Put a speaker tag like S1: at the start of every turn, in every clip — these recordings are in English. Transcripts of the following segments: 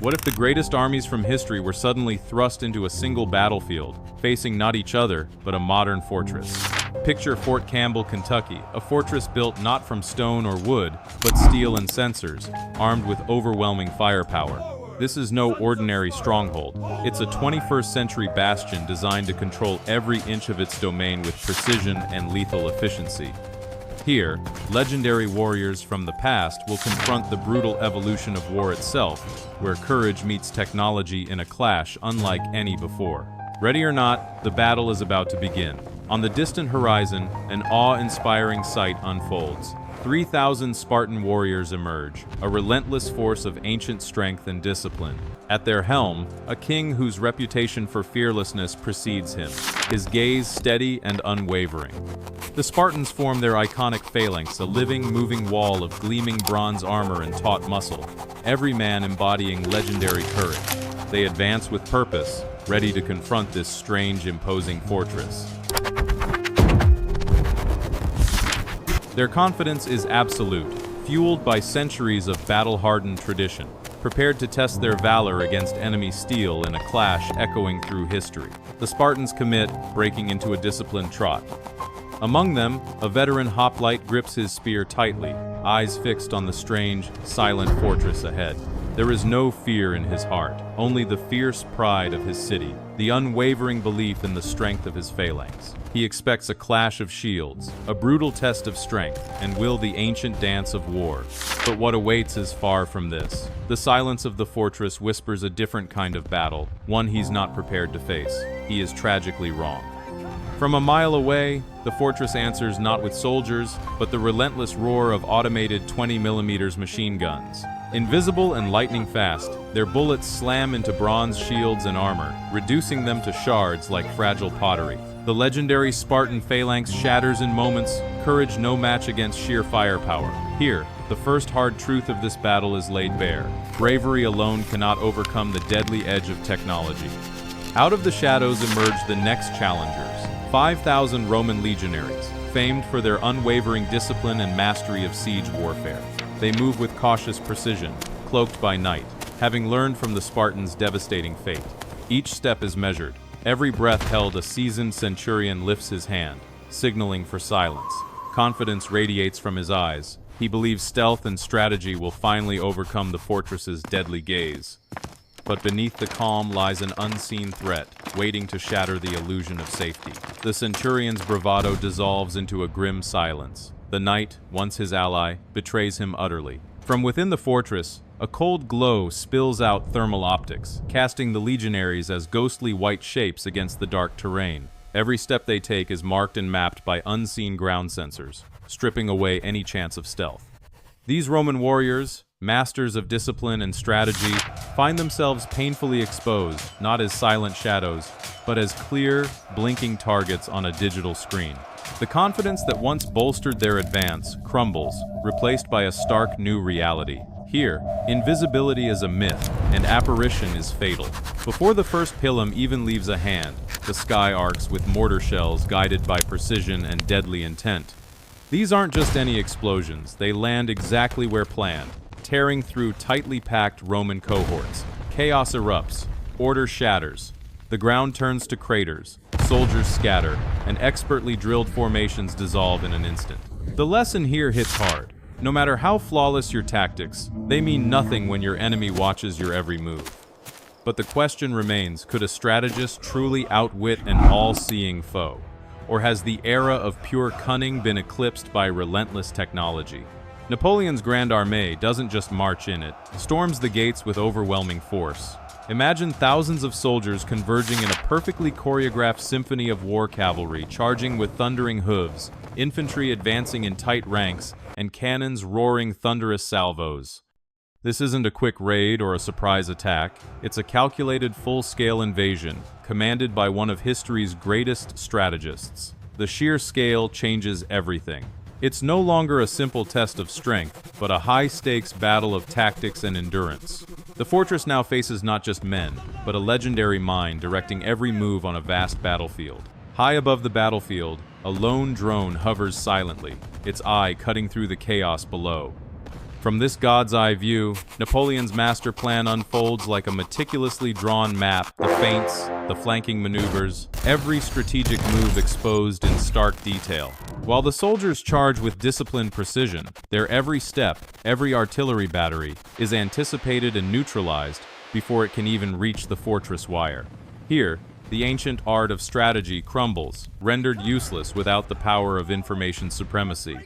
S1: What if the greatest armies from history were suddenly thrust into a single battlefield, facing not each other, but a modern fortress? Picture Fort Campbell, Kentucky, a fortress built not from stone or wood, but steel and sensors, armed with overwhelming firepower. This is no ordinary stronghold. It's a 21st century bastion designed to control every inch of its domain with precision and lethal efficiency. Here, legendary warriors from the past will confront the brutal evolution of war itself, where courage meets technology in a clash unlike any before. Ready or not, the battle is about to begin. On the distant horizon, an awe-inspiring sight unfolds. 3,000 Spartan warriors emerge, a relentless force of ancient strength and discipline. At their helm, a king whose reputation for fearlessness precedes him, his gaze steady and unwavering. The Spartans form their iconic phalanx, a living, moving wall of gleaming bronze armor and taut muscle, every man embodying legendary courage. They advance with purpose, ready to confront this strange, imposing fortress. Their confidence is absolute, fueled by centuries of battle-hardened tradition, prepared to test their valor against enemy steel in a clash echoing through history. The Spartans commit, breaking into a disciplined trot. Among them, a veteran hoplite grips his spear tightly, eyes fixed on the strange, silent fortress ahead. There is no fear in his heart, only the fierce pride of his city, the unwavering belief in the strength of his phalanx. He expects a clash of shields, a brutal test of strength, and will the ancient dance of war. But what awaits is far from this. The silence of the fortress whispers a different kind of battle, one he's not prepared to face. He is tragically wrong. From a mile away, the fortress answers not with soldiers, but the relentless roar of automated 20mm machine guns. Invisible and lightning fast, their bullets slam into bronze shields and armor, reducing them to shards like fragile pottery. The legendary Spartan phalanx shatters in moments, courage no match against sheer firepower. Here, the first hard truth of this battle is laid bare. Bravery alone cannot overcome the deadly edge of technology. Out of the shadows emerge the next challengers, 5,000 Roman Legionaries, famed for their unwavering discipline and mastery of siege warfare. They move with cautious precision, cloaked by night, having learned from the Spartans' devastating fate. Each step is measured. Every breath held, a seasoned centurion lifts his hand, signaling for silence. Confidence radiates from his eyes. He believes stealth and strategy will finally overcome the fortress's deadly gaze. But beneath the calm lies an unseen threat, waiting to shatter the illusion of safety. The centurion's bravado dissolves into a grim silence. The knight, once his ally, betrays him utterly. From within the fortress, a cold glow spills out thermal optics, casting the legionaries as ghostly white shapes against the dark terrain. Every step they take is marked and mapped by unseen ground sensors, stripping away any chance of stealth. These Roman warriors, masters of discipline and strategy, find themselves painfully exposed, not as silent shadows, but as clear, blinking targets on a digital screen. The confidence that once bolstered their advance crumbles, replaced by a stark new reality. Here, invisibility is a myth, and apparition is fatal. Before the first pilum even leaves a hand, the sky arcs with mortar shells guided by precision and deadly intent. These aren't just any explosions, they land exactly where planned, tearing through tightly packed Roman cohorts. Chaos erupts, order shatters. The ground turns to craters, soldiers scatter, and expertly drilled formations dissolve in an instant. The lesson here hits hard. No matter how flawless your tactics, they mean nothing when your enemy watches your every move. But the question remains, could a strategist truly outwit an all-seeing foe? Or has the era of pure cunning been eclipsed by relentless technology? Napoleon's Grande Armée doesn't just march in, it storms the gates with overwhelming force. Imagine thousands of soldiers converging in a perfectly choreographed symphony of war cavalry charging with thundering hooves, infantry advancing in tight ranks, and cannons roaring thunderous salvos. This isn't a quick raid or a surprise attack, it's a calculated full-scale invasion, commanded by one of history's greatest strategists. The sheer scale changes everything. It's no longer a simple test of strength, but a high-stakes battle of tactics and endurance. The fortress now faces not just men, but a legendary mind directing every move on a vast battlefield. High above the battlefield, a lone drone hovers silently, its eye cutting through the chaos below. From this god's eye view, Napoleon's master plan unfolds like a meticulously drawn map, the feints, the flanking maneuvers, every strategic move exposed in stark detail. While the soldiers charge with disciplined precision, their every step, every artillery battery, is anticipated and neutralized before it can even reach the fortress wire. Here, the ancient art of strategy crumbles, rendered useless without the power of information supremacy.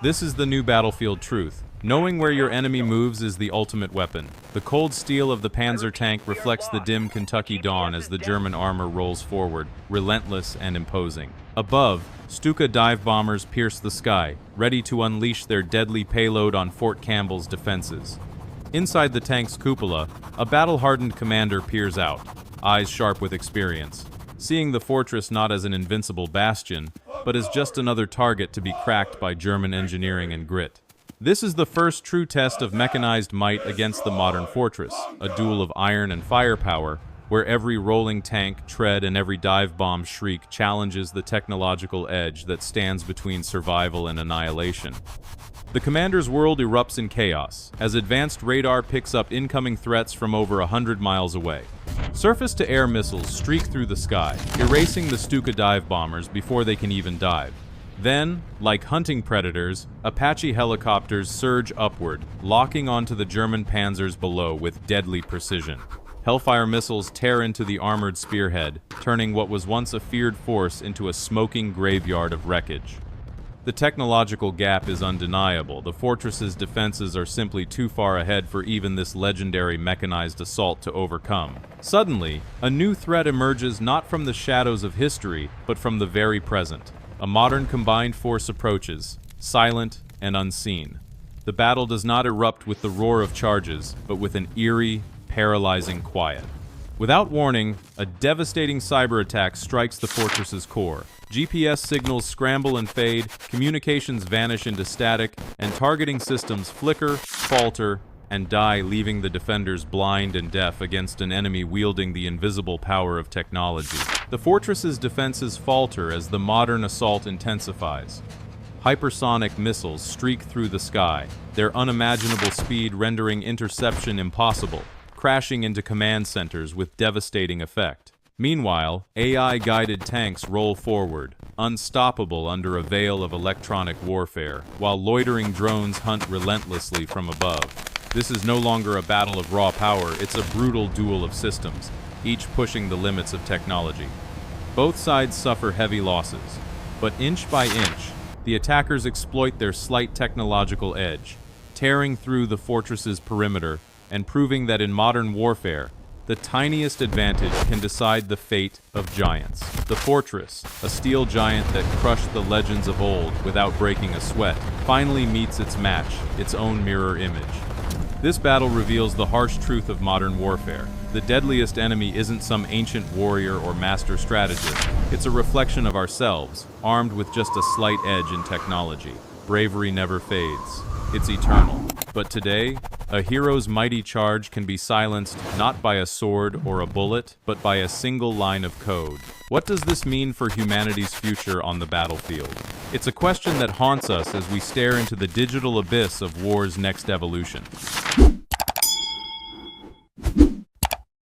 S1: This is the new battlefield truth. Knowing where your enemy moves is the ultimate weapon. The cold steel of the Panzer tank reflects the dim Kentucky dawn as the German armor rolls forward, relentless and imposing. Above, Stuka dive bombers pierce the sky, ready to unleash their deadly payload on Fort Campbell's defenses. Inside the tank's cupola, a battle-hardened commander peers out, eyes sharp with experience, seeing the fortress not as an invincible bastion, but as just another target to be cracked by German engineering and grit. This is the first true test of mechanized might against the modern fortress, a duel of iron and firepower, where every rolling tank, tread, and every dive bomb shriek challenges the technological edge that stands between survival and annihilation. The commander's world erupts in chaos, as advanced radar picks up incoming threats from over 100 miles away. Surface-to-air missiles streak through the sky, erasing the Stuka dive bombers before they can even dive. Then, like hunting predators, Apache helicopters surge upward, locking onto the German panzers below with deadly precision. Hellfire missiles tear into the armored spearhead, turning what was once a feared force into a smoking graveyard of wreckage. The technological gap is undeniable. The fortress's defenses are simply too far ahead for even this legendary mechanized assault to overcome. Suddenly, a new threat emerges not from the shadows of history, but from the very present. A modern combined force approaches, silent and unseen. The battle does not erupt with the roar of charges, but with an eerie, paralyzing quiet. Without warning, a devastating cyber attack strikes the fortress's core. GPS signals scramble and fade, communications vanish into static, and targeting systems flicker, falter, and die, leaving the defenders blind and deaf against an enemy wielding the invisible power of technology. The fortress's defenses falter as the modern assault intensifies. Hypersonic missiles streak through the sky, their unimaginable speed rendering interception impossible, crashing into command centers with devastating effect. Meanwhile, AI-guided tanks roll forward, unstoppable under a veil of electronic warfare, while loitering drones hunt relentlessly from above. This is no longer a battle of raw power, it's a brutal duel of systems, each pushing the limits of technology. Both sides suffer heavy losses, but inch by inch, the attackers exploit their slight technological edge, tearing through the fortress's perimeter and proving that in modern warfare, the tiniest advantage can decide the fate of giants. The fortress, a steel giant that crushed the legends of old without breaking a sweat, finally meets its match, its own mirror image. This battle reveals the harsh truth of modern warfare. The deadliest enemy isn't some ancient warrior or master strategist. It's a reflection of ourselves, armed with just a slight edge in technology. Bravery never fades. It's eternal. But today, a hero's mighty charge can be silenced not by a sword or a bullet, but by a single line of code. What does this mean for humanity's future on the battlefield? It's a question that haunts us as we stare into the digital abyss of war's next evolution.